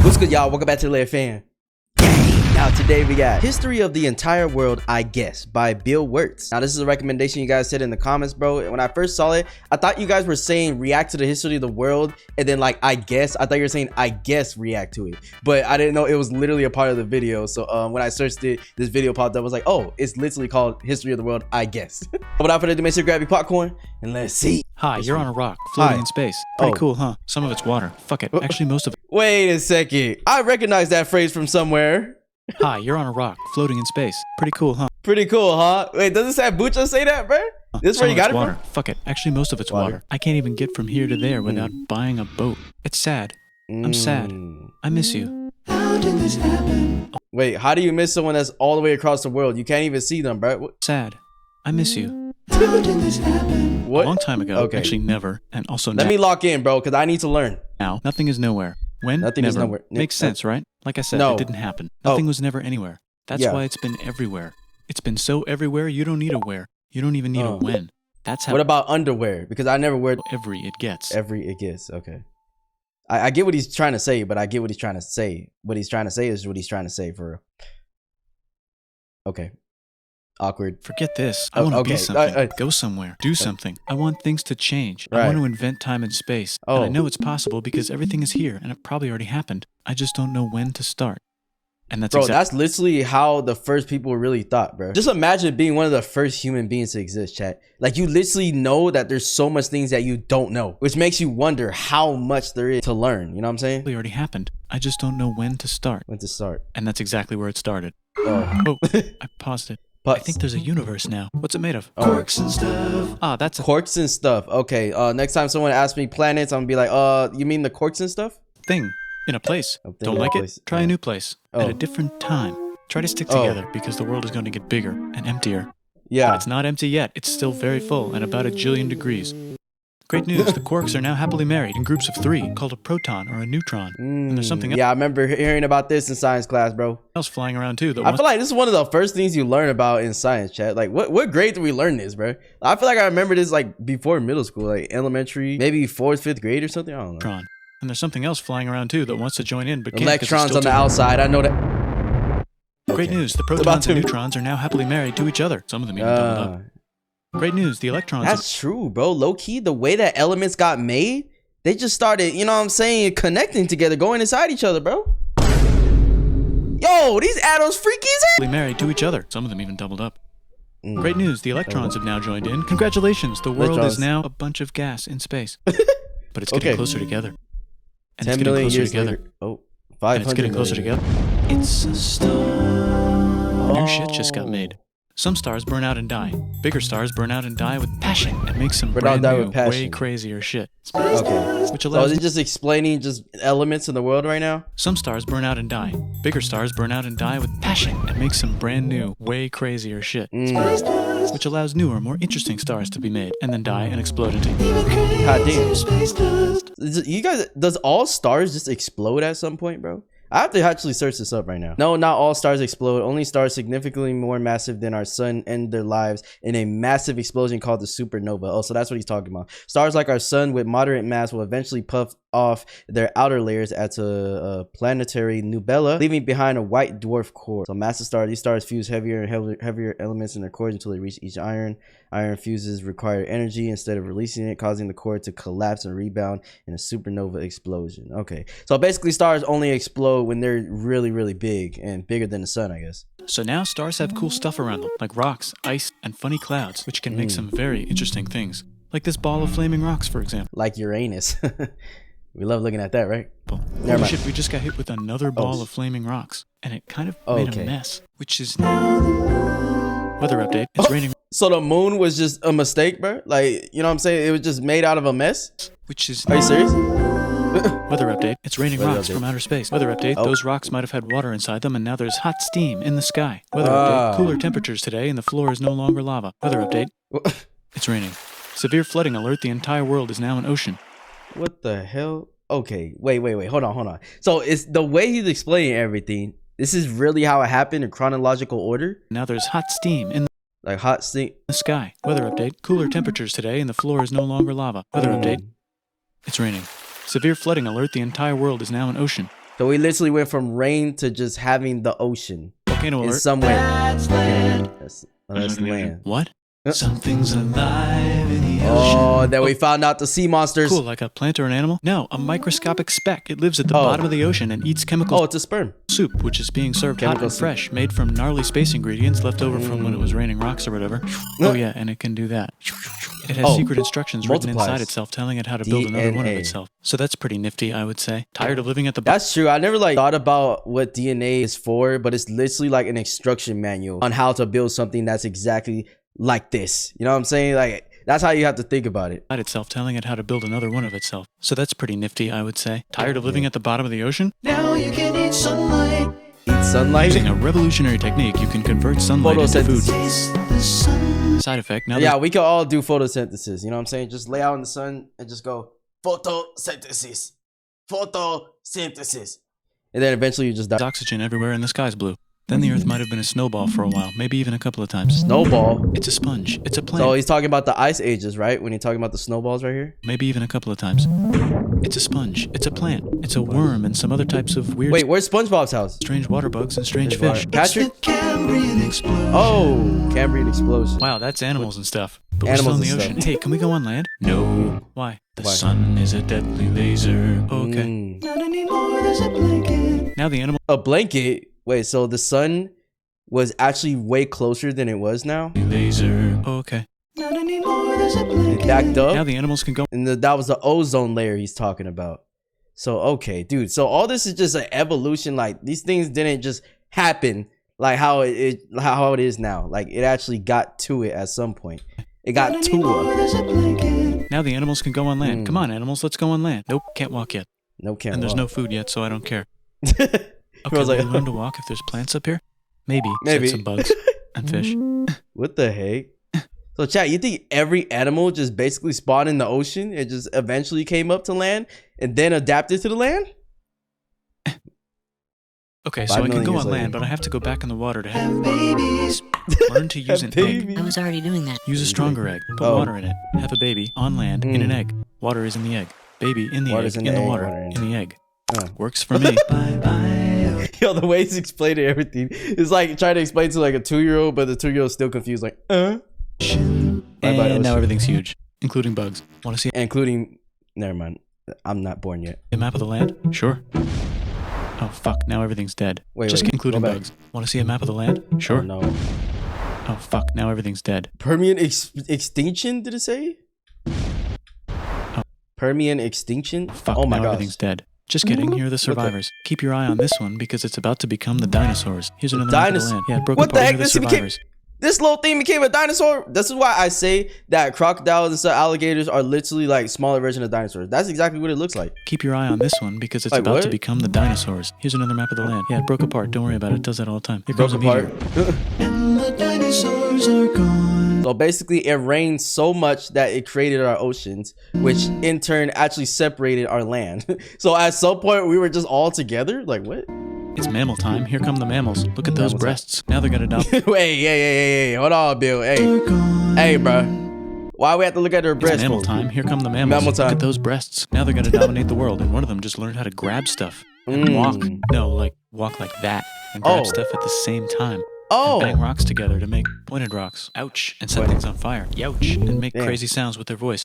What's good, y'all? Welcome back to the Lair Fan. Now today we got History of the Entire World, I Guess, by Bill Wirtz. Now this is a recommendation you guys said in the comments, bro. When I first saw it, I thought you guys were saying react to the history of the world, and then like I guess, I thought you were saying I guess react to it, but I didn't know it was literally a part of the video. So when I searched it, this video popped up. I was like, oh, it's literally called History of the World, I Guess. Without further ado, make sure to grab your popcorn and let's see. Hi, you're on a rock, floating in space. Pretty cool, huh? Some of it's water. Fuck it. Actually, most of it. Wait a second. I recognize that phrase from somewhere. Hi, you're on a rock, floating in space. Pretty cool, huh? Pretty cool, huh? Wait, doesn't Sam Bucha say that, bro? This is where you got it water. from? Fuck it. Actually, most of it's water. I can't even get from here to there without buying a boat. It's sad. I'm sad. I miss you. How did this happen? Wait, how do you miss someone that's all the way across the world? You can't even see them, bro. Sad. I miss you. How did this happen? What? A long time ago. Okay. Actually, never. And also Let me lock in, bro, because I need to learn. Now, nothing is nowhere. When? Nothing is nowhere. Makes sense, right? Like I said, No. it didn't happen. Nothing was never anywhere. That's why it's been everywhere. It's been so everywhere, you don't need a where. You don't even need a when. That's how. What about underwear? Because I never wear every it gets. Every it gets. Okay. I get what he's trying to say, but I get what he's trying to say. What he's trying to say is what he's trying to say for real. Okay. Awkward. Forget this. I want to be something. Go somewhere. Do something. I want things to change. I want to invent time and space. And I know it's possible because everything is here and it probably already happened. I just don't know when to start. And that's that's literally how the first people really thought, bro. Just imagine being one of the first human beings to exist, chat. Like, you literally know that there's so much things that you don't know, which makes you wonder how much there is to learn. You know what I'm saying? It already happened. I just don't know when to start. When to start. And that's exactly where it started. Oh, I paused it. I think there's a universe now. What's it made of? Quarks and stuff. Ah, that's a quarks and stuff. Okay. Next time someone asks me planets, I'm gonna be like, you mean the quarks and stuff? Thing. In a place. Don't like it? Try a new place. At a different time. Try to stick together because the world is going to get bigger and emptier. Yeah. But it's not empty yet. It's still very full and about 1 jillion degrees. Great news. The quarks are now happily married in groups of 3 called a proton or a neutron. And there's something else. Yeah, I remember hearing about this in science class, bro. Else flying around too. I feel like this is one of the first things you learn about in science, chat. Like, what grade did we learn this, bro? I feel like I remember this like before middle school, like elementary, maybe 4th, 5th grade or something. I don't know. Neutron. And there's something else flying around too that wants to join in, but can't. Electrons on the outside. I know that. Great news. The protons and neutrons are now happily married to each other. Some of them even doubled up. Great news. The electrons. That's true, bro. Low key, the way that elements got made, they just started, you know what I'm saying, connecting together, going inside each other, bro. Yo, these atoms freaky as hell. Married to each other. Some of them even doubled up. Great news. The electrons have now joined in. Congratulations. The world is now a bunch of gas in space. But it's getting closer together. And 10 it's getting million closer years together. later. Oh, 500 and it's getting closer together. It's a star. New shit just got made. Some stars burn out and die. Bigger stars burn out and die with passion and make some brand new, way crazier shit. Okay. Which allows so is it just explaining just elements in the world right now? Some stars burn out and die. Bigger stars burn out and die with passion and make some brand new, way crazier shit. Which allows newer, more interesting stars to be made and then die and explode into. God damn. You guys, does all stars just explode at some point, bro? I have to actually search this up right now. No, not all stars explode. Only stars significantly more massive than our sun end their lives in a massive explosion called the supernova. Oh, so that's what he's talking about. Stars like our sun with moderate mass will eventually puff off their outer layers as a planetary nebula, leaving behind a white dwarf core. So massive stars, these stars fuse heavier and heavier elements in their cores until they reach each iron. Iron fuses require energy instead of releasing it, causing the core to collapse and rebound in a supernova explosion. Okay, so basically stars only explode when they're really, really big and bigger than the sun, I guess. So now stars have cool stuff around them, like rocks, ice, and funny clouds, which can make some very interesting things. Like this ball of flaming rocks, for example. Like Uranus. We love looking at that, right? Holy shit, we just got hit with another ball of flaming rocks, and it kind of made a mess, which is now... Weather update, it's raining... So the moon was just a mistake, bro? Like, you know what I'm saying? It was just made out of a mess? Which is... Are you serious? Weather update, it's raining rocks from outer space. Weather update, those rocks might have had water inside them, and now there's hot steam in the sky. Weather update, cooler temperatures today, and the floor is no longer lava. Weather update, it's raining. Severe flooding alert, the entire world is now an ocean. What the hell? Okay, wait. Hold on. So it's the way he's explaining everything. This is really how it happened in chronological order? Now there's hot steam in like hot steam. The sky. Weather update, cooler temperatures today, and the floor is no longer lava. Weather update, it's raining. Severe flooding alert, the entire world is now an ocean. So we literally went from rain to just having the ocean Volcano in alert. some way. That's land. That's land. What? Something's alive in the ocean. Oh, then we found out the sea monsters. Cool, like a plant or an animal? No, a microscopic speck. It lives at the bottom of the ocean and eats chemical Oh, it's a sperm. soup, which is being served Chemical hot and soup. fresh, made from gnarly space ingredients left over from when it was raining rocks or whatever. Oh yeah, and it can do that. It has secret instructions written multiplies. inside itself telling it how to build another one of DNA. itself. So that's pretty nifty, I would say. Tired of living at the bottom? That's true. I never like thought about what DNA is for, but it's literally like an instruction manual on how to build something that's exactly like this. You know what I'm saying? Like that's how you have to think about it. Itself telling it how to build another one of itself. So that's pretty nifty, I would say. Tired of living at the bottom of the ocean? Now you can eat sunlight. Eat sunlight. Using a revolutionary technique, you can convert sunlight into food. Photosynthesis. Taste the sun. Side effect, now Yeah, we can all do photosynthesis. You know what I'm saying? Just lay out in the sun and just go photosynthesis, photosynthesis, and then eventually you just die. there's oxygen everywhere and the sky's blue. Then the earth might have been a snowball for a while, maybe even a couple of times. Snowball. It's a sponge. It's a plant. So he's talking about the ice ages, right? When he's talking about the snowballs right here. Maybe even a couple of times. It's a sponge. It's a plant. It's a worm and some other types of weird, Wait, where's SpongeBob's house? strange water bugs and strange fish. Patrick? Cambrian explosion. Oh, Cambrian explosion. Wow, that's animals and stuff. But Animals we're still in the and ocean. stuff. Hey, can we go on land? No. Why? The Why? sun is a deadly laser. Okay. Mm. Not anymore, there's a blanket. Now the animal A blanket. Wait, so the sun was actually way closer than it was now. laser. Okay. Not anymore, there's a It blanket. backed up. Now the animals can go. And that was the ozone layer he's talking about. So okay, dude. So all this is just an evolution. Like these things didn't just happen like how it is now. Like it actually got to it at some point. It got Not to anymore, it. there's a blanket. Now the animals can go on land. Come on, animals, let's go on land. Nope, can't walk yet. No camera. And there's no food yet, so I don't care. I Okay, was like, will we learn to walk if there's plants up here? Maybe. Maybe. Said some bugs and fish. what the heck? So chat, you think every animal just basically spawned in the ocean and just eventually came up to land and then adapted to the land? Okay, so 5 I can million go years on later. land, but I have to go back in the water to Have babies. learn to use an egg. I was already doing that. Use a stronger egg. Put Oh. water in it. Have a baby on land in an egg. Water is in the egg. Baby in the Water's egg. in In the the egg, water. water in In the egg. Oh. Works for me. Bye-bye. Yo, the way he's explaining everything is like trying to explain to like a 2-year-old, but the 2-year-old's still confused. Like, Bye-bye, And now ocean. everything's huge, including bugs. Want to see including. Never mind. I'm not born yet. a map of the land? Sure. Oh fuck! Now everything's dead. Wait, Just wait, including go back. bugs. Want to see a map of the land? Sure. Oh, no. Oh fuck! Now everything's dead. Permian extinction? Did it say? Permian extinction? Fuck! Oh my now gosh. everything's dead. Just kidding. Here are the survivors. Keep your eye on this one because it's about to become the dinosaurs. Here's another map of the Dinosaur- land. Yeah, it broke What the apart. heck? Here are This the became- survivors. This little thing became a dinosaur. This is why I say that crocodiles and stuff, alligators are literally like smaller version of dinosaurs. That's exactly what it looks like. Keep your eye on this one because it's Like about to what? become the dinosaurs. Here's another map of the land. Yeah, it broke apart. Don't worry about it. It does that all the time. Here Broke comes a apart. meteor. And the dinosaurs are gone. So basically, it rained so much that it created our oceans, which in turn actually separated our land. So at some point, we were just all together. Like what? It's mammal time. Here come the mammals. Look at those Mammal time. breasts. Now they're gonna dump. Wait, hey, hold on, Bill. Hey, bro. Why we have to look at her It's breasts? mammal for? time. Here come the mammals. Mammal Look time. at those breasts. Now they're gonna dominate the world, and one of them just learned how to grab stuff and Mm. walk. No, like walk like that and grab Oh. stuff at the same time. Oh, And bang rocks together to make pointed rocks. Ouch. And set things on fire. Youch. And make Damn. crazy sounds with their voice.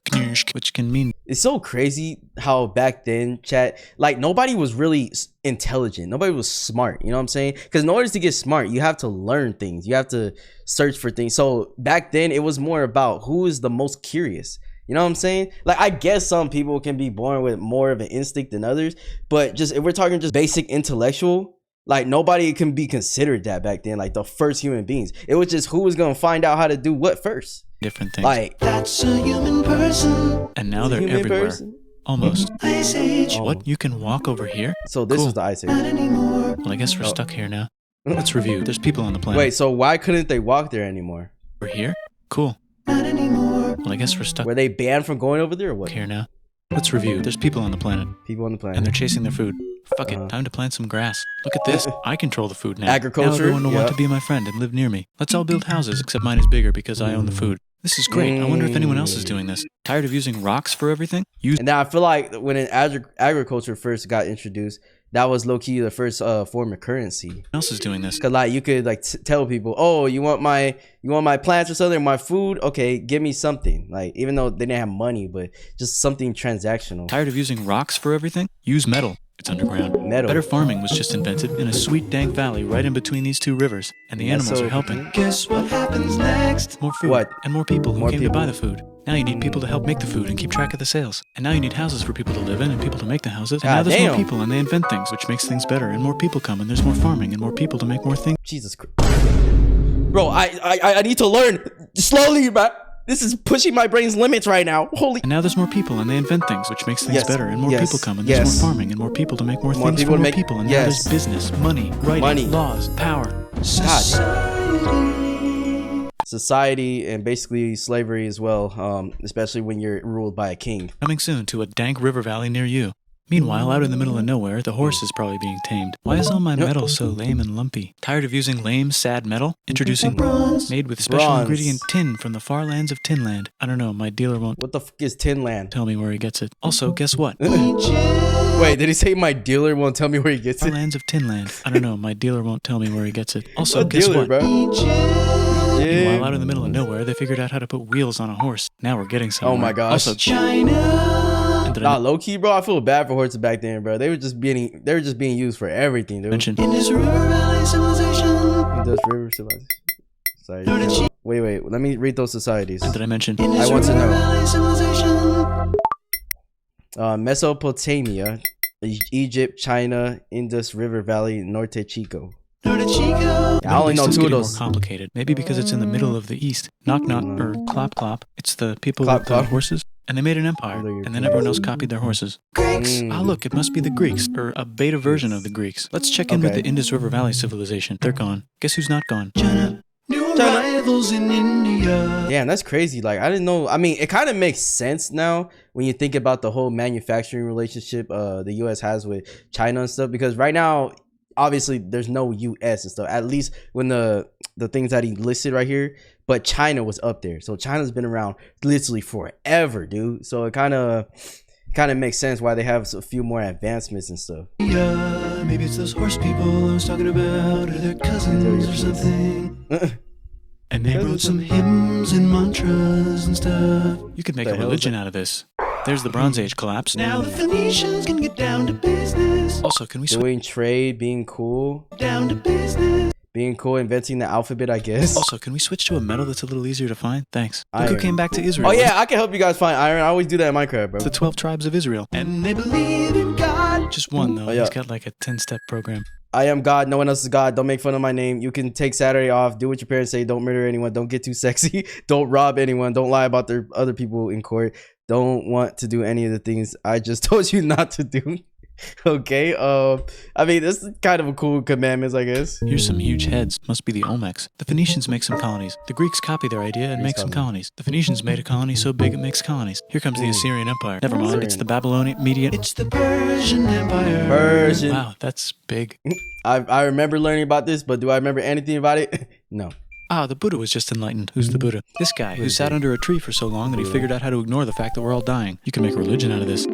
Which can mean it's so crazy how back then, chat, like nobody was really intelligent. Nobody was smart. You know what I'm saying? Because in order to get smart, you have to learn things. You have to search for things. So back then, it was more about who is the most curious. You know what I'm saying? Like, I guess some people can be born with more of an instinct than others, but just if we're talking just basic intellectual, like nobody can be considered that back then. Like the first human beings, it was just who was gonna find out how to do what first. different things. Like That's a human person. and now they're human everywhere. person. Almost. Ice Age. What? You can walk over here? So this Cool. was the ice age. Not anymore. Well, I guess we're Oh. stuck here now. Let's review. There's people on the planet. Wait, so why couldn't they walk there anymore? We're here? Cool. Not anymore. Well, I guess we're stuck Were they banned from going over there or what? here now. Let's review. There's people on the planet, People on the and planet. they're chasing their food. Fuck it. Time to plant some grass. Look at this. I control the food now. Agriculture, Now everyone will want yeah. to be my friend and live near me. Let's all build houses, except mine is bigger because I own the food. This is great. I wonder if anyone else is doing this. Tired of using rocks for everything? Use And then I feel like when agriculture first got introduced, that was low-key the first form of currency. else is doing this? Cause like you could like tell people, oh, you want my plants or something, my food, okay, give me something. Like even though they didn't have money, but just something transactional. Tired of using rocks for everything? Use metal. It's underground. Metal. Better farming was just invented in a sweet dank valley right in between these two rivers, and the animals are helping. Guess what happens next? More food. What? And more people who More came people. to buy the food. Now you need people to help make the food and keep track of the sales. And now you need houses for people to live in and people to make the houses. And now there's more people and they invent things, which makes things better. And more people come and there's more farming and more people to make more things. Jesus Christ. Bro, I need to learn slowly, man. This is pushing my brain's limits right now. Holy. And now there's more people and they invent things, which makes things Yes. better. And more Yes. people come and there's Yes. more farming and more people to make more More things people for to more make- people. And Yes. now there's business, money, writing, Money. laws, power. Society and basically slavery as well, especially when you're ruled by a king. Coming soon to a dank river valley near you. Meanwhile, out in the middle of nowhere, the horse is probably being tamed. Why is all my metal so lame and lumpy? Tired of using lame, sad metal? Introducing Bronze. made with special Bronze. ingredient tin from the far lands of Tinland. I don't know, my dealer won't What the fuck is Tin Land? tell me where he gets it. Also, guess what? Wait, did he say my dealer won't tell me where he gets Far it? lands of Tinland. I don't know, my dealer won't tell me where he gets it. Also, What guess dealer, what? bro? Meanwhile, Yeah. out in the middle of nowhere, they figured out how to put wheels on a horse. Now we're getting somewhere. Oh my gosh. Also, China. and did I Nah, low key, bro. I feel bad for horses back then, bro. They were just being used for everything, dude. mention Indus River Valley Civilization. Indus River Civilization. Sorry. Wait. Let me read those societies. did I mention Indus I want to River know. Valley Civilization. Mesopotamia, Egypt, China, Indus River Valley, Norte Chico. Norte Chico. I only Middle know East is two of getting those. more complicated. Maybe because it's in the middle of the East. Knock knock or clop clop. It's the people Clop, with clop. the horses, and they made an empire, Hello, and then everyone else copied their horses. Greeks. Mm. Ah, look, it must be the Greeks, or a beta version of the Greeks. Let's check in with Okay. the Indus River Valley civilization. They're gone. Guess who's not gone? China. New arrivals in India. Damn, that's crazy. Like, I didn't know. I mean, it kind of makes sense now when you think about the whole manufacturing relationship the U.S. has with China and stuff. Because right now, obviously, there's no U.S. and stuff. At least when the things that he listed right here. But China was up there. So China's been around literally forever, dude. So it kind of makes sense why they have a few more advancements and stuff. Yeah, maybe it's those horse people I was talking about, or their cousins or something. And they wrote some hymns and mantras and stuff. You could make The a hell is religion out of this. There's the Bronze Age collapse. Now the Phoenicians can get down to business. Also, can we switch? Doing trade, being cool, Down to business. inventing the alphabet, I guess. Also, can we switch to a metal that's a little easier to find? Thanks. Look who Iron. came back to Israel. Oh yeah, I can help you guys find iron. I always do that in Minecraft, bro. It's the 12 tribes of Israel. And they believe in God. Just one, though. Oh, yeah. He's got like a 10-step program. I am God. No one else is God. Don't make fun of my name. You can take Saturday off. Do what your parents say. Don't murder anyone. Don't get too sexy. Don't rob anyone. Don't lie about their other people in court. Don't want to do any of the things I just told you not to do. Okay. I mean, this is kind of a cool commandments, I guess. Here's some huge heads. Must be the Olmecs. The Phoenicians make some colonies. The Greeks copy their idea and make some colonies. The Phoenicians made a colony so big it makes colonies. Here comes the Assyrian Empire. Never mind, it's the Babylonian Median. It's the Persian Empire. Persian. Wow, that's big. I remember learning about this, but do I remember anything about it? No. Ah, the Buddha was just enlightened. Who's the Buddha? This guy who sat under a tree for so long that he figured out how to ignore the fact that we're all dying. You can make a religion out of this.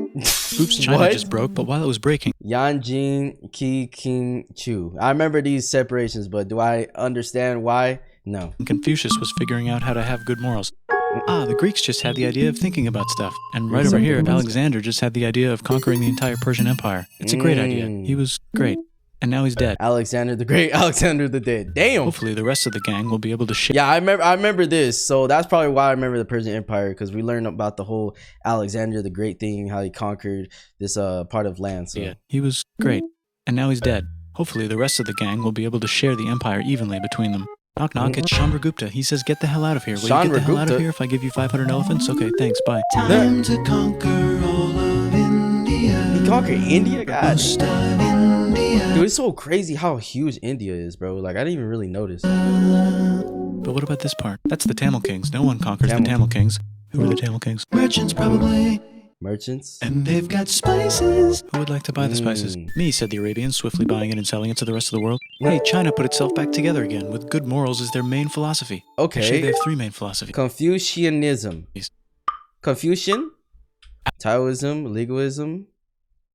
Oops, China What? just broke, but while it was breaking, Yanjing, Qi, King, Chu. I remember these separations, but do I understand why? No. Confucius was figuring out how to have good morals. Ah, the Greeks just had the idea of thinking about stuff. And right over here, Alexander just had the idea of conquering the entire Persian Empire. It's a great idea. He was great. And now he's dead. Alexander the Great, Alexander the Dead. Damn. Hopefully the rest of the gang will be able to share. Yeah, I remember this. So that's probably why I remember the Persian Empire, because we learned about the whole Alexander the Great thing, how he conquered this part of land. So Yeah, he was great. And now he's dead. Hopefully the rest of the gang will be able to share the empire evenly between them. Knock knock, it's Chandragupta. He says get the hell out of here. Will you get the hell out of Chandragupta? here if I give you 500 elephants? Okay, thanks, bye. Time to conquer all of India. he conquered India? God. Most of India. Dude, it's so crazy how huge India is, bro. Like, I didn't even really notice. But what about this part? That's the Tamil Kings. No one conquers the Tamil Kings. Who are the Tamil Kings? Merchants probably. Merchants? And they've got spices. Who would like to buy the spices? Mm. Me, said the Arabians, swiftly buying it and selling it to the rest of the world. Hey, China put itself back together again, with good morals as their main philosophy. Actually, they Okay. have three main philosophies. Confucianism. Confucian? Taoism, legalism,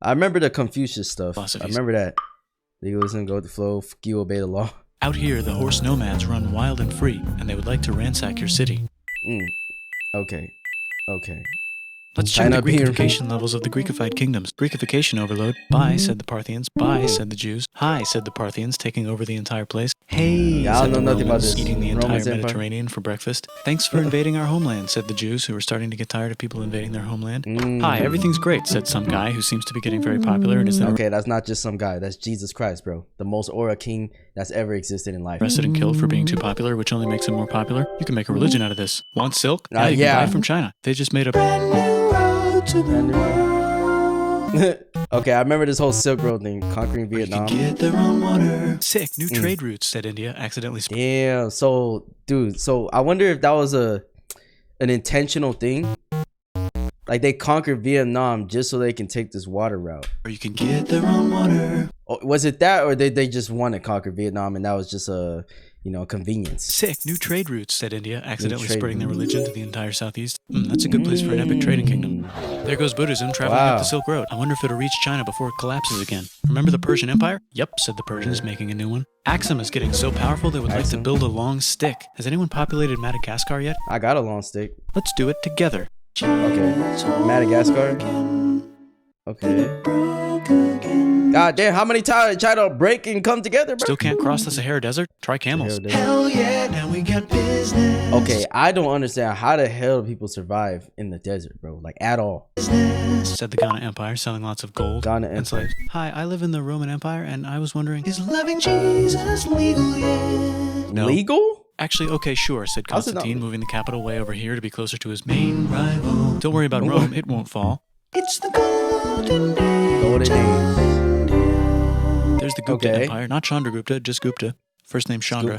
I remember the Confucius stuff. I Philosophies. remember that. Legalism, go with the flow, you obey the law. Out here, the horse nomads run wild and free, and they would like to ransack your city. Okay. Let's check the China being- Greekification levels of the Greekified kingdoms. Greekification overload. Bye, said the Parthians. Bye, said the Jews. Hi, said the Parthians, taking over the entire place. Hey, Yeah, I said don't the know nothing about Romans, this. eating the entire Romans Empire. Mediterranean for breakfast. Thanks for invading our homeland, said the Jews, who were starting to get tired of people invading their homeland. Hi, everything's great, said some guy who seems to be getting very popular and is then Okay, that's not just some guy. That's Jesus Christ, bro. The most aura king that's ever existed in life. arrested and killed for being too popular, which only makes him more popular. You can make a religion out of this. Want silk? Now you can yeah. buy it from China. They just made a Okay, I remember this whole Silk Road thing, conquering Can Vietnam. get their own water. sick new trade routes, said India, accidentally Damn. So, dude, I wonder if that was an intentional thing. Like they conquered Vietnam just so they can take this water route. Or you can get their own water. Was it that, or did they just want to conquer Vietnam and that was just a, convenience? Sick. New trade routes, said India, accidentally trade spreading their religion to the entire southeast. That's a good place for an epic trading kingdom. There goes Buddhism traveling up the Silk Road. I wonder if it'll reach China before it collapses again. Remember the Persian Empire? Yep, said the Persians, making a new one. Axum is getting so powerful they would like to build a long stick. Has anyone populated Madagascar yet? I got a long stick. Let's do it together. Okay. Madagascar. Okay. God damn, how many times try to break and come together, bro? Still can't cross the Sahara Desert? Try camels. Hell yeah, now we got business. Okay, I don't understand how the hell do people survive in the desert, bro? Like at all. Said the Ghana Empire, selling lots of gold Ghana and Empire. slaves. Hi, I live in the Roman Empire, and I was wondering... Is loving Jesus legal yet? No. Legal? Actually, okay, sure, said How's it not- Constantine, moving the capital way over here to be closer to his main rival. Don't worry about Rome, it won't fall. It's the golden age. Golden age. There's the Gupta Okay. Empire, not Chandragupta, just Gupta. First name Chandra.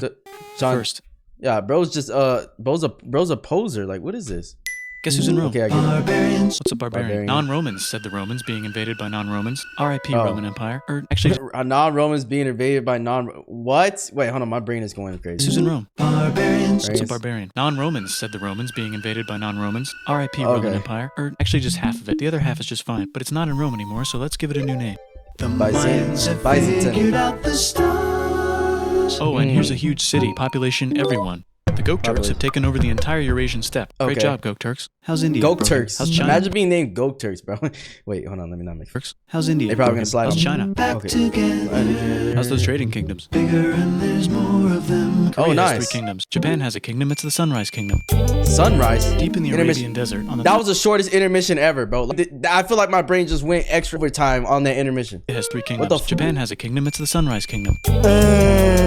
First. Yeah, bro's just bro's a poser. Like, what is this? Guess who's in Rome? Okay, I get it. Barbarians. What's a barbarian? Barbarian. Non-Romans, said the Romans, being invaded by non-Romans. R.I.P. Oh. Roman Empire. Or actually, Non-Romans being invaded by what? Wait, hold on, my brain is going guess crazy. who's in Rome? Barbarians. What's a barbarian? Non-Romans, said the Romans, being invaded by non-Romans. R.I.P. Okay. Roman Empire. Or actually just half of it. The other half is just fine. But it's not in Rome anymore, so let's give it a new name. The minds have figured out the stars. Oh, and here's a huge city. Population, everyone. The Gok Turks have taken over the entire Eurasian steppe. Great Okay. job, Gok Turks. How's India? Gok brother? Turks. How's China? Imagine being named Gok Turks, bro. Wait, hold on, let me not make. Turks. How's India? They probably Brogan? gonna slide How's on. China? Back Okay. together. How's those trading kingdoms? Bigger and there's more of them. Korea has nice. 3 kingdoms. Japan has a kingdom. It's the Sunrise Kingdom. Sunrise. Deep in the Intermission. Arabian Desert. On the That was the shortest intermission ever, bro. Like, I feel like my brain just went extra overtime on that intermission. It has 3 What kingdoms. the f- Japan has a kingdom. It's the Sunrise Kingdom.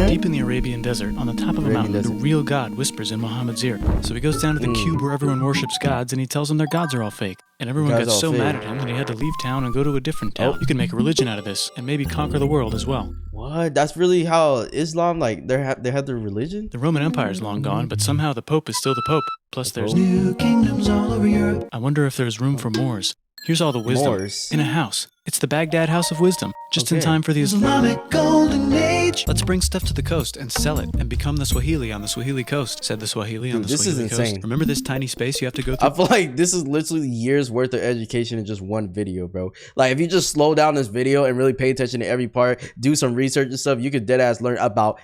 Deep in the Arabian Desert, on the top of a Arabian mountain, Desert. the real God whispers in Muhammad's ear. So he goes down to the cube where everyone worships gods, and he tells them their gods are all fake. And everyone Gods got all so fake. mad at him that he had to leave town and go to a different town. Oh. You can make a religion out of this, and maybe conquer the world as well. What? That's really how Islam, like, they have their religion? The Roman Empire is long gone, but somehow the Pope is still the Pope. Plus there's... New kingdoms all over Europe. I wonder if there's room for Moors. Here's all the wisdom. Moors? In a house. It's the Baghdad House of Wisdom. Just in Okay. time for the Islamic golden age. Let's bring stuff to the coast and sell it and become the Swahili on the Swahili coast, said the Swahili on Dude, the this is Swahili coast. insane. Remember this tiny space you have to go I through? feel like this is literally years worth of education in just one video, bro. Like, if you just slow down this video and really pay attention to every part, do some research and stuff, you could deadass learn about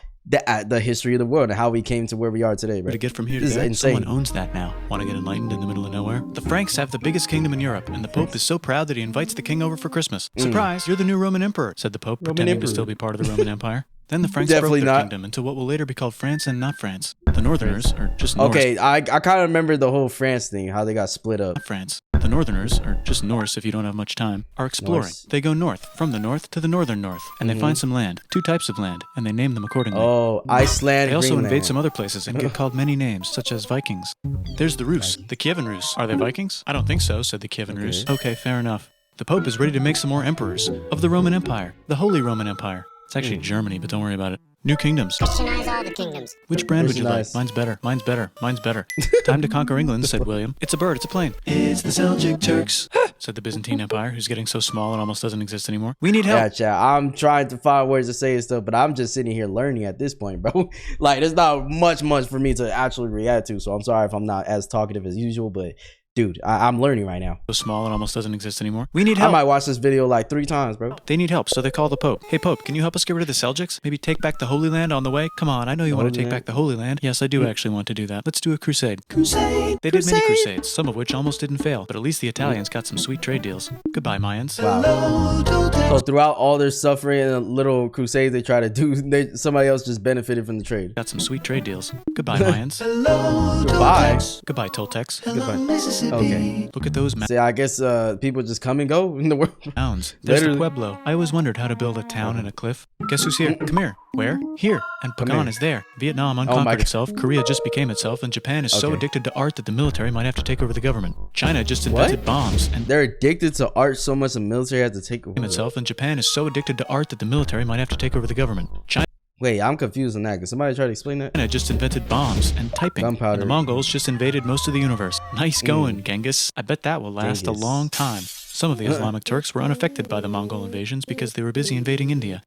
the history of the world and how we came to where we are today, bro. To get from here to This is there, insane. someone owns that now. Want to get enlightened in the middle of nowhere? The Franks have the biggest kingdom in Europe, and the Pope is so proud that he invites the king over for Christmas. Surprise, you're the new Roman emperor, said the Pope, Roman pretending emperor. to still be part of the Roman Empire. Then the Franks Definitely broke their not. kingdom into what will later be called France and not France. The Northerners, or just Norse, Okay, I kind of remember the whole France thing, how they got split up. not France. The Northerners, or just Norse if you don't have much time, are exploring. Norse. They go north, from the north to the northern north, and they find some land, 2 types of land, and they name them accordingly. Oh, Iceland, They also Greenland. invade some other places and get called many names, such as Vikings. There's the Rus, the Kievan Rus. Are they Vikings? I don't think so, said the Kievan Rus. Okay, fair enough. The Pope is ready to make some more emperors of the Roman Empire, the Holy Roman Empire. It's actually Germany, but don't worry about it. New kingdoms. Christianize all the kingdoms. Which brand would you like? Christianize. Mine's better. Mine's better. Mine's better. Time to conquer England, said William. It's a bird. It's a plane, It's the Seljuk Turks. said the Byzantine Empire, who's getting so small it almost doesn't exist anymore. We need help. Yeah, chat. I'm trying to find words to say and stuff, but I'm just sitting here learning at this point, bro. Like, there's not much for me to actually react to, so I'm sorry if I'm not as talkative as usual, but Dude, I'm learning right now. So small it almost doesn't exist anymore. We need I help. might watch this video like 3 times, bro. They need help, so they call the Pope. Hey, Pope, can you help us get rid of the Seljuks? Maybe take back the Holy Land on the way? Come on, I know you want to take back the Holy Land. Yes, I do actually want to do that. Let's do a crusade. Crusade. They did many crusades, some of which almost didn't fail, but at least the Italians got some sweet trade deals. Goodbye, Mayans. Wow. So throughout all their suffering and little crusades they try to do, somebody else just benefited from the trade. Got some sweet trade deals. Goodbye, Mayans. Goodbye. Goodbye, Toltecs. Goodbye. Okay. Look at those See, I guess people just come and go in the world. mounds. There's the Literally. Pueblo. I always wondered how to build a town in a cliff. Guess who's here? Come here. Where? Here. And Come Pagan here. is there. Vietnam my unconquered God. itself. Korea just became itself. And Japan is so Okay. addicted to art that the military might have to take over the government. China just invented bombs and They're addicted to art so much the military has to take over. became itself. And Japan is so addicted to art that the military might have to take over the government. China Wait, I'm confused on that. Can somebody try to explain that? just invented bombs and typing. Gunpowder. And the Mongols just invaded most of the universe. Nice going, Genghis. I bet that will last a Genghis. long time. Some of the Islamic Turks were unaffected by the Mongol invasions because they were busy invading India.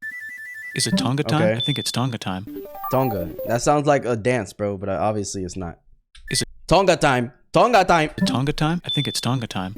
Is it Tonga time? Okay. I think it's Tonga time. Tonga. That sounds like a dance, bro, but obviously it's not. Is it Tonga time? Tonga time. Tonga time? I think it's Tonga time.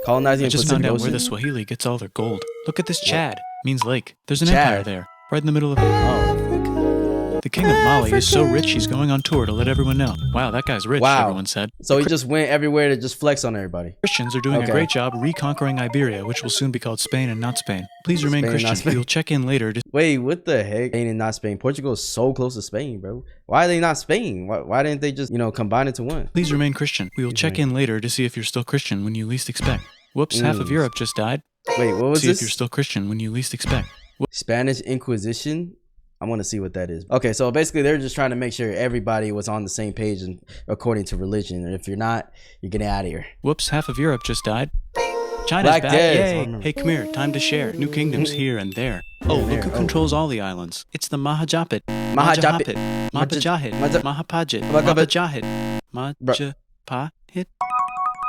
Colonizing I the just Pacific found out Ocean. where the Swahili gets all their gold. Look at this Chad. Means lake. There's an Chad. empire there. Right in the middle of it. Oh. The king of Mali is so rich he's going on tour to let everyone know. Wow, that guy's rich, Wow. everyone said. So he just went everywhere to just flex on everybody. Christians are doing Okay. a great job reconquering Iberia, which will soon be called Spain and not Spain. Please remain Spain, not Christian. Spain. We'll check in later to Wait, what the heck? Spain and not Spain. Portugal is so close to Spain, bro. Why are they not Spain? Why didn't they just, combine it to one? Please remain Christian. We will check in later to see if you're still Christian when you least expect. Whoops, half of Europe just died. Wait, what was See if you're this? still Christian when you least expect. Spanish Inquisition? I want to see what that is. Okay, so basically they're just trying to make sure everybody was on the same page and according to religion. And if you're not, you're getting out of here. Whoops, half of Europe just died. China's Black back. Death. I Yay. remember. Hey, come here. Time to share. New kingdoms here and there. Oh, look who there. Oh. controls all the islands. It's the Mahajapit. Mahajapit. Mahajapit. Mahapajit. Mahajapit. Mahajapit. Mahajapahit.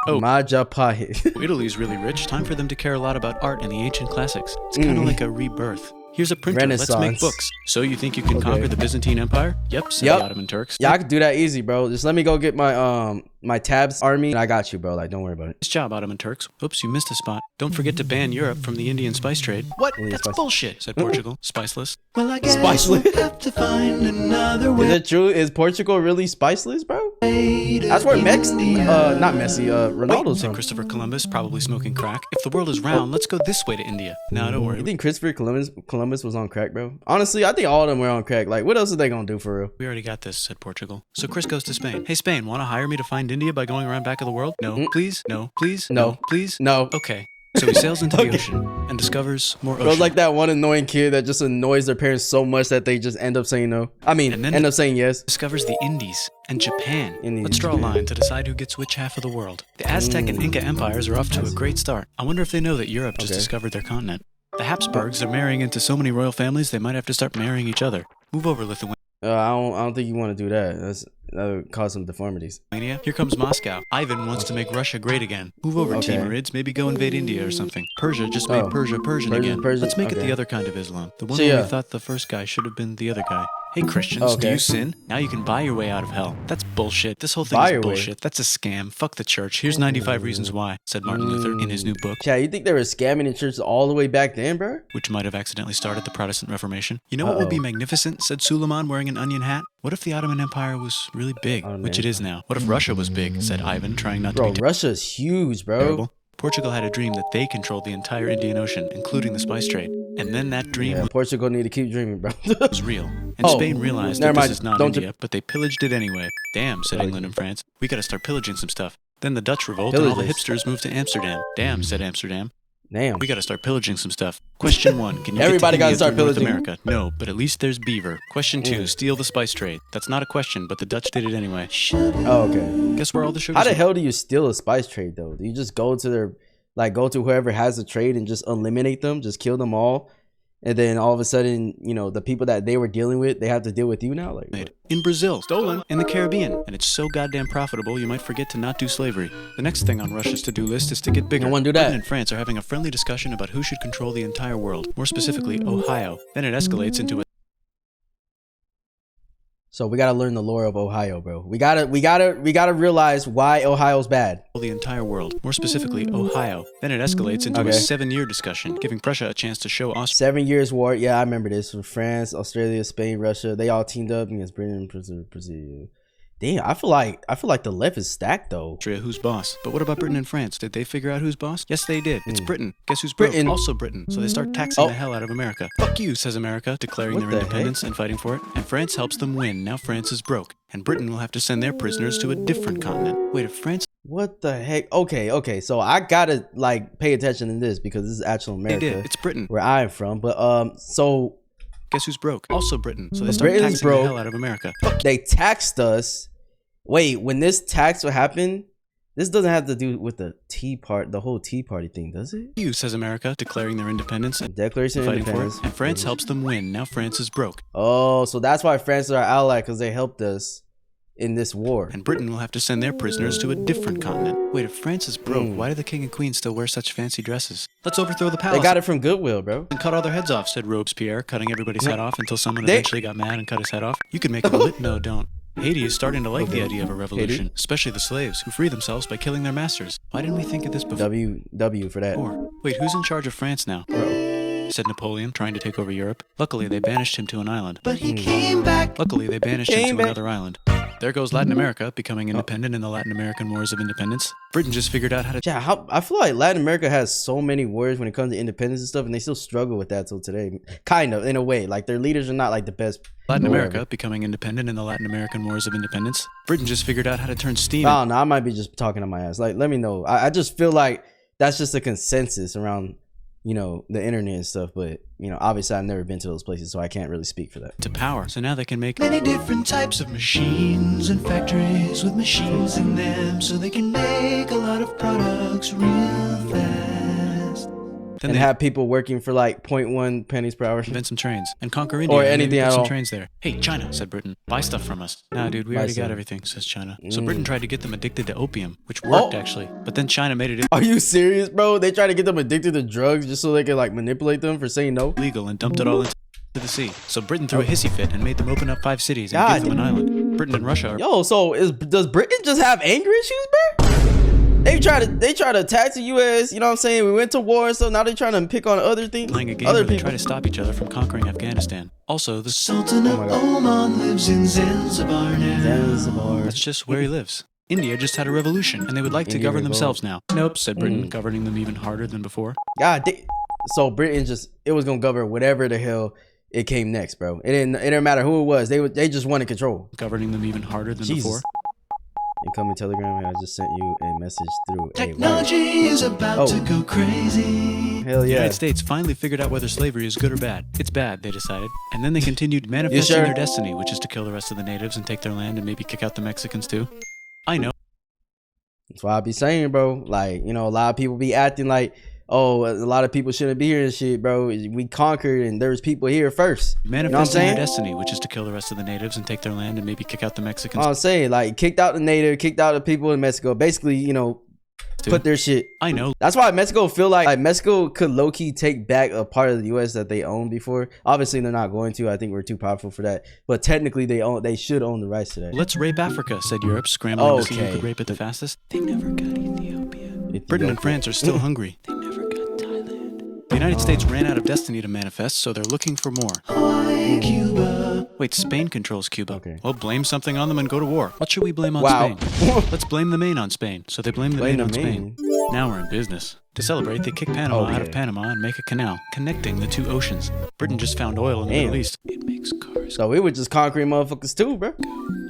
Oh. Majapahit. Italy's really rich. Time for them to care a lot about art and the ancient classics. It's kind of like a rebirth. Here's a printer. Let's make Renaissance. books. So you think you can conquer the Byzantine Empire? Yep, said Yep. the Ottoman Turks. Yeah, I could do that easy, bro. Just let me go get my my tabs army and I got you, bro. Like, don't worry about it. Nice job, Ottoman Turks. Oops, you missed a spot. Don't forget to ban Europe from the Indian spice trade. What? Indian That's spice- bullshit, said Portugal. Spiceless. Well, I guess Spiceless. we'll have to find another Is way it true? Is Portugal really spiceless, bro? to That's where India. not Messi, Ronaldo's Said from. Christopher Columbus, probably smoking crack. If the world is round, let's go this way to India. No, don't worry. You think Christopher Columbus was on crack, bro? Honestly, I think all of them were on crack. Like, what else are they gonna do for real? We already got this, said Portugal. So Chris goes to Spain. Hey, Spain, want to hire me to find India by going around back of the world? No, please? No, please? No. please? No. Okay. So he sails into the Okay. ocean and discovers more ocean. Bro's like that one annoying kid that just annoys their parents so much that they just end up saying no. I mean, And then- end up saying yes. Discovers the Indies and Japan. Indies Let's and draw a Japan. line to decide who gets which half of the world. The Aztec and Inca empires are off to a great start. I wonder if they know that Europe just Okay. discovered their continent. The Habsburgs are marrying into so many royal families they might have to start marrying each other. Move over, Lithuania. I don't think you want to do that. That would cause some deformities. Here comes Moscow. Ivan wants to make Russia great again. Move over, Okay. Timurids. Maybe go invade India or something. Persia just made Oh. Persia Persian Persian, again. Persian, Let's make it okay. the other kind of Islam. The one So, where yeah. we thought the first guy should have been the other guy. Hey Christians, do Okay. you sin? Now you can buy your way out of hell. That's bullshit. This whole thing Buy is your way? bullshit. That's a scam. Fuck the church. Here's 95 reasons why, said Martin Luther in his new book, Chad, you think they were scamming the church all the way back then, bro? which might have accidentally started the Protestant Reformation. You know what would be Uh-oh. magnificent, said Suleiman wearing an onion hat? What if the Ottoman Empire was really big, Ottoman which it is now? What if Russia was big, said Ivan, trying not to Bro, be Russia's huge, bro. terrible. Portugal had a dream that they controlled the entire Indian Ocean, including the spice trade. And then that dream Yeah, Portugal need to keep dreaming, bro. was real. And Oh, Spain realized never that this mind. is not Don't India, but they pillaged it anyway. Damn, said England and France. We gotta start pillaging some stuff. Then the Dutch revolt and all the Pillagers. hipsters moved to Amsterdam. Damn, said Amsterdam. Damn. We gotta start pillaging some stuff. Question 1. Can you Everybody get to gotta India start through North pillaging. America? No, but at least there's beaver. Question 2. Steal the spice trade. That's not a question, but the Dutch did it anyway. Oh, okay. Guess where all the sugar How the hell do you steal a spice trade, though? Do you just go to go to whoever has the trade and just eliminate them, just kill them all? And then all of a sudden, the people that they were dealing with, they have to deal with you now? Like, made in Brazil, stolen in the Caribbean, and it's so goddamn profitable you might forget to not do slavery. The next thing on Russia's to-do list is to get bigger. No one do that. Britain and France are having a friendly discussion about who should control the entire world, more specifically Ohio. Then it escalates into a So we gotta learn the lore of Ohio, bro. We gotta realize why Ohio's bad. The entire world, more specifically Ohio. Then it escalates into a 7-year discussion, giving Prussia a chance to show Austria. 7 years war. Yeah, I remember this. From France, Australia, Spain, Russia. They all teamed up against Britain. Damn, I feel like the left is stacked though. Who's boss? But what about Britain and France? Did they figure out who's boss? Yes, they did. It's Britain. Guess who's broke? Also Britain. So they start taxing the hell out of America. Fuck you, says America, declaring their independence and fighting for it. And France helps them win. Now France is broke. And Britain will have to send their prisoners to a different continent. Wait, if France... What the heck? Okay. So I gotta like pay attention to this because this is actual America. They did. It's Britain. Where I'm from. But so... Guess who's broke? Also Britain. So they start taxing the hell out of America. They taxed us. Wait, when this tax would happen, this doesn't have to do with the the whole Tea Party thing, does it? You, says America, declaring their independence and Declaration of fighting Independence. for it. And France helps them win. Now France is broke. Oh, so that's why France is our ally, because they helped us in this war. And Britain will have to send their prisoners to a different continent. Wait, if France is broke, why do the king and queen still wear such fancy dresses? Let's overthrow the palace. They got it from Goodwill, bro. And cut all their heads off, said Robespierre, cutting everybody's head off until someone eventually got mad and cut his head off. You could make a no, don't. Haiti is starting to like the idea of a revolution, especially the slaves, who free themselves by killing their masters. Why didn't we think of this before? W for that. Wait, who's in charge of France now? Said Napoleon, trying to take over Europe. Luckily, they banished him to an island. But he came back. Luckily, they banished him to another island. There goes Latin America, becoming independent in the Latin American Wars of Independence. Britain just figured out how to... Yeah, I feel like Latin America has so many wars when it comes to independence and stuff, and they still struggle with that till today. Kind of, in a way. Like, their leaders are not, like, the best. Latin America, becoming independent in the Latin American Wars of Independence. Britain just figured out how to turn steam... I don't know, I might be just talking on my ass. Like, let me know. I just feel like that's just a consensus around... you know, the internet and stuff, but you know, obviously I've never been to those places, so I can't really speak for that. To power, so now they can make many different types of machines and factories with machines in them, so they can make a lot of products real fast. Then and have people working for like 0.1 pennies per hour. Invent some trains and conquer India. Or anything at all. Some trains there. Hey, China, said Britain. Buy stuff from us. Nah, dude, we already got everything, says China. So Britain tried to get them addicted to opium, which worked actually. But then China made it... Are you serious, bro? They tried to get them addicted to drugs just so they could like manipulate them for saying no? Legal and dumped it all into the sea. So Britain threw a hissy fit and made them open up 5 cities and give them an island. Britain and Russia are... Yo, so does Britain just have anger issues, bro? They try to attack the U.S. You know what I'm saying? We went to war and stuff. Now they're trying to pick on other things. Playing a game where they try to stop each other from conquering Afghanistan. Also, the Sultan of Oman lives in Zanzibar now. That's just where he lives. India just had a revolution, and they would like to govern themselves now. Nope, said Britain, governing them even harder than before. God, so Britain it was gonna govern whatever the hell it came next, bro. It didn't matter who it was. They just wanted control. Governing them even harder than before. Incoming telegram. I just sent you a message through technology is about to go crazy. Hell yeah. The United States finally figured out whether slavery is good or bad. It's bad, they decided. And then they continued manifesting their destiny, which is to kill the rest of the natives and take their land and maybe kick out the Mexicans too. I know. That's why I be saying, bro. Like, you know, a lot of people be acting like, oh, a lot of people shouldn't be here and shit, bro. We conquered and there's people here first. Manifesting their destiny, which is to kill the rest of the natives and take their land and maybe kick out the Mexicans. I'm saying, like, kicked out the native, kicked out the people in Mexico. Basically, you know, put their shit. I know. That's why Mexico feel like Mexico could low-key take back a part of the U.S. that they owned before. Obviously, they're not going to. I think we're too powerful for that. But technically, they should own the rights to that. Let's rape Africa, said Europe, scrambling to see who could rape it the fastest. They never got Ethiopia. Britain and France are still hungry. They never got Thailand. The United States ran out of destiny to manifest, so they're looking for more. Hawaii, Cuba. Wait, Spain controls Cuba. Okay. Well, blame something on them and go to war. What should we blame on Spain? Let's blame the Maine on Spain. So they blame the Maine on Spain. Now we're in business. To celebrate, they kick Panama out of Panama and make a canal, connecting the 2 oceans. Britain just found oil in the Middle East. It makes cars. So we were just conquering motherfuckers too, bro.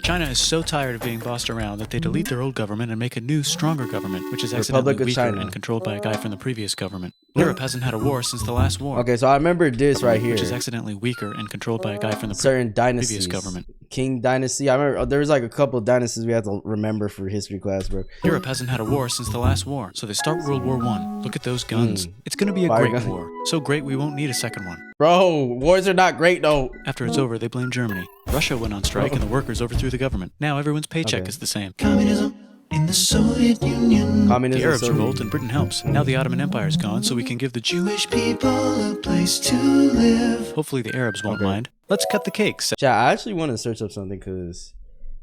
China is so tired of being bossed around that they delete their old government and make a new, stronger government, which is accidentally weaker and controlled by a guy from the previous government. Europe hasn't had a war since the last war. Okay, so I remember this right here. Which is accidentally weaker and controlled by a guy from the certain dynasties. previous government. King dynasty. I remember there was like a couple of dynasties we had to remember for history class, bro. Europe hasn't had a war since the last war, so they start World War I. Look at those guns. It's gonna be a great war. So great we won't need a second one. Bro, wars are not great though. After it's over, they blame Germany. Russia went on strike and the workers overthrew the government. Now everyone's paycheck is the same. Communism in the the Soviet Union. Communism. The Arabs Soviet- revolt and Britain helps. Now the Ottoman Empire is gone, so we can give the Jewish people a place to live. Hopefully the Arabs won't Okay. mind. Let's cut the cake. Chat, I actually want to search up something because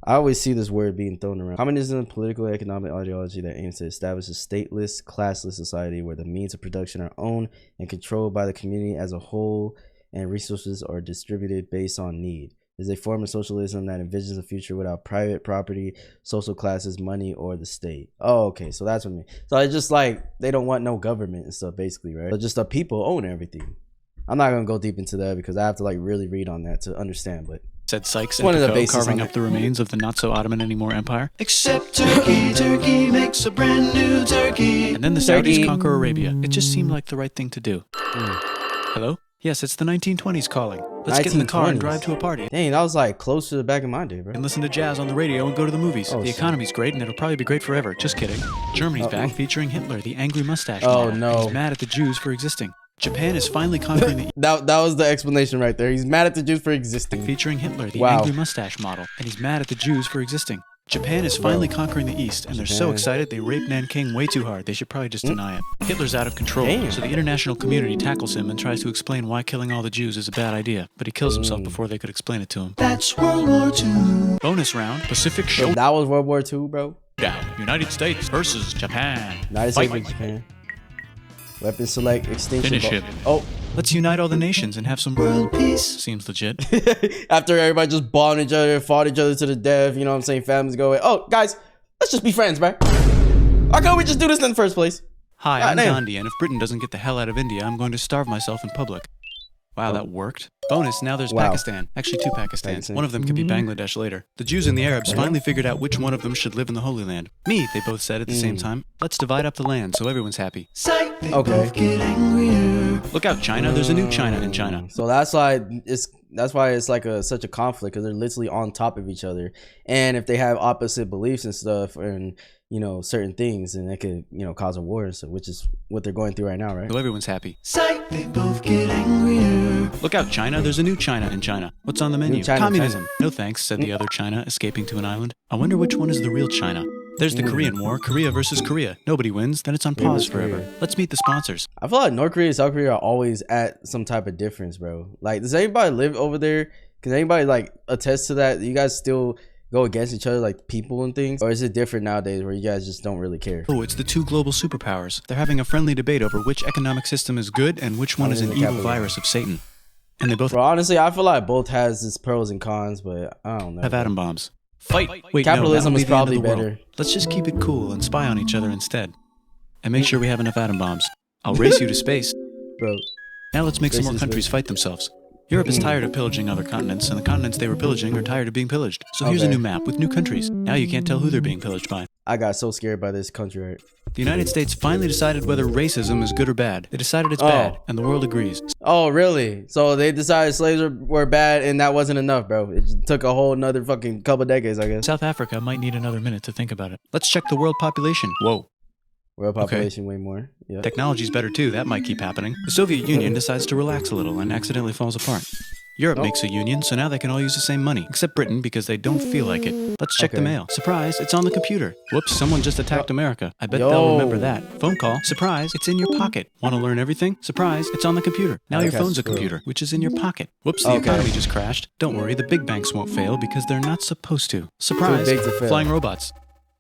I always see this word being thrown around. Communism, political economic ideology that aims to establish a stateless, classless society where the means of production are owned and controlled by the community as a whole and resources are distributed based on need. It is a form of socialism that envisions a future without private property, social classes, money, or the state. Oh, okay, so that's what I mean. So it's just like they don't want no government and stuff, basically, right? But just the people own everything. I'm not gonna go deep into that because I have to like really read on that to understand, but said Sykes One and of the Picot, bases carving on up the remains of the not-so-Ottoman anymore empire. Except Turkey, Turkey makes a brand new Turkey. And then the Turkey. Saudis conquer Arabia. It just seemed like the right thing to do. Hello? Yes, it's the 1920s calling. Let's get in the car and 1920s. drive to a party. dang, that was like close to the back of my day, bro. And listen to jazz on the radio and go to the movies. Oh, The shit. economy's great and it'll probably be great forever. Just kidding. Germany's back featuring Hitler, the angry mustache Oh, man. no. He's mad at the Jews for existing. Japan is finally conquering the That was the explanation right there. He's mad at the Jews for existing. featuring Hitler, the Wow. angry mustache model, and he's mad at the Jews for existing. Japan is finally conquering the East, and they're so Japan. excited they raped Nanking way too hard. They should probably just deny it. Hitler's out of control, Damn. so the international community tackles him and tries to explain why killing all the Jews is a bad idea, but he kills himself before they could explain it to him. That's World War II. Bonus round, Pacific So Showdown. that was World War II, bro. United States versus Japan. United States and Japan. Weapon select extinction. Finish it. Oh, Let's unite all the nations and have some World peace. Seems legit. after everybody just bombed each other, fought each other to the death, you know what I'm saying? Families go away. Oh, guys, let's just be friends, bro. Why can't we just do this in the first place? Hi, God I'm damn. Gandhi, and if Britain doesn't get the hell out of India, I'm going to starve myself in public. Wow, that worked. Bonus, now there's Wow. Pakistan. Actually, two Pakistans. Pakistan. One of them could be Bangladesh later. The Jews and the Arabs finally figured out which one of them should live in the Holy Land. Me, they both said at the same time. Let's divide up the land so everyone's happy. Psych, they Okay. both get angrier. Look out, China. There's a new China in China. So that's why it's like such a conflict because they're literally on top of each other. And if they have opposite beliefs and stuff and, you know, certain things, and it could, you know, cause a war, so which is what they're going through right now, right? So everyone's happy. Psych, they both get angrier. Look out, China. There's a new China in China. What's on the menu? China, Communism. No thanks, said the other China, escaping to an island. I wonder which one is the real China. There's the Korean War, Korea versus Korea. Nobody wins, then it's on pause versus forever. Korea. Let's meet the sponsors. I feel like North Korea and South Korea are always at some type of difference, bro. Like, does anybody live over there? Can anybody like attest to that? You guys still go against each other like people and things? Or is it different nowadays where you guys just don't really care? Oh, it's the two global superpowers. They're having a friendly debate over which economic system is good and which one is an Communism, evil capitalism. virus of Satan. And they both Bro, honestly, I feel like both has its pros and cons, but I don't know. have atom bombs. Fight! Wait, Capitalism no, is that would be the end of probably the world. better. Let's just keep it cool and spy on each other instead. And make sure we have enough atom bombs. I'll race you to space. Bro, Now let's make some Race more to countries space. fight themselves. Europe is tired of pillaging other continents, and the continents they were pillaging are tired of being pillaged. So here's a Okay. new map with new countries. Now you can't tell who they're being pillaged by. I got so scared by this country, right? The United States finally decided whether racism is good or bad. They decided it's bad, and the world agrees. Oh, really? So they decided slaves were bad and that wasn't enough, bro. It just took a whole another fucking couple decades, I guess. South Africa might need another minute to think about it. Let's check the world population. Whoa. World population way more. Yeah. Technology's better too, that might keep happening. The Soviet Union decides to relax a little and accidentally falls apart. Europe makes a union, so now they can all use the same money, except Britain because they don't feel like it. Let's check the Okay. mail. Surprise, it's on the computer. Whoops, someone just attacked America. I bet Yo. they'll remember that. Phone call. Surprise, it's in your pocket. Want to learn everything? Surprise, it's on the computer. Now your Okay, phone's a screw. computer, which is in your pocket. Whoops, the Okay. economy just crashed. Don't worry, the big banks won't fail because they're not supposed to. Surprise, big to fail. flying robots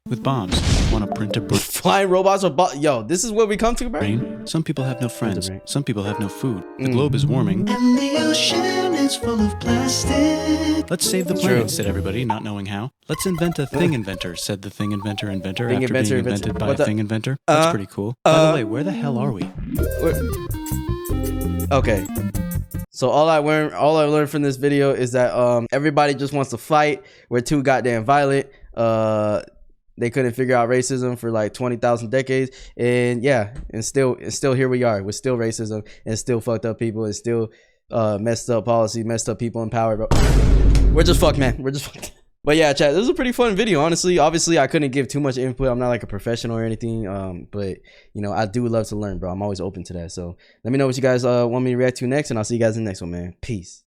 with bombs. Want to print a brain? Flying robots or yo, this is what we come to, bro. Some people have no friends. brain. Some people have no food. The globe is warming. And the ocean is full of plastic. Let's save the planet, said everybody, not knowing how. Let's invent a thing inventor, said the thing inventor Thing after inventor being invented. invented by What a the- thing inventor. That's pretty cool. By the way, where the hell are we? Okay. So all I learned from this video is that everybody just wants to fight. We're too goddamn violent. They couldn't figure out racism for like 20,000 decades, and yeah, and still here we are. We're still racism and still fucked up people and still messed up policy, messed up people in power, bro. We're just fucked, man. We're just fucked. But yeah, chat, this was a pretty fun video, honestly. Obviously, I couldn't give too much input. I'm not like a professional or anything, but you know, I do love to learn, bro. I'm always open to that. So let me know what you guys want me to react to next, and I'll see you guys in the next one, man. Peace.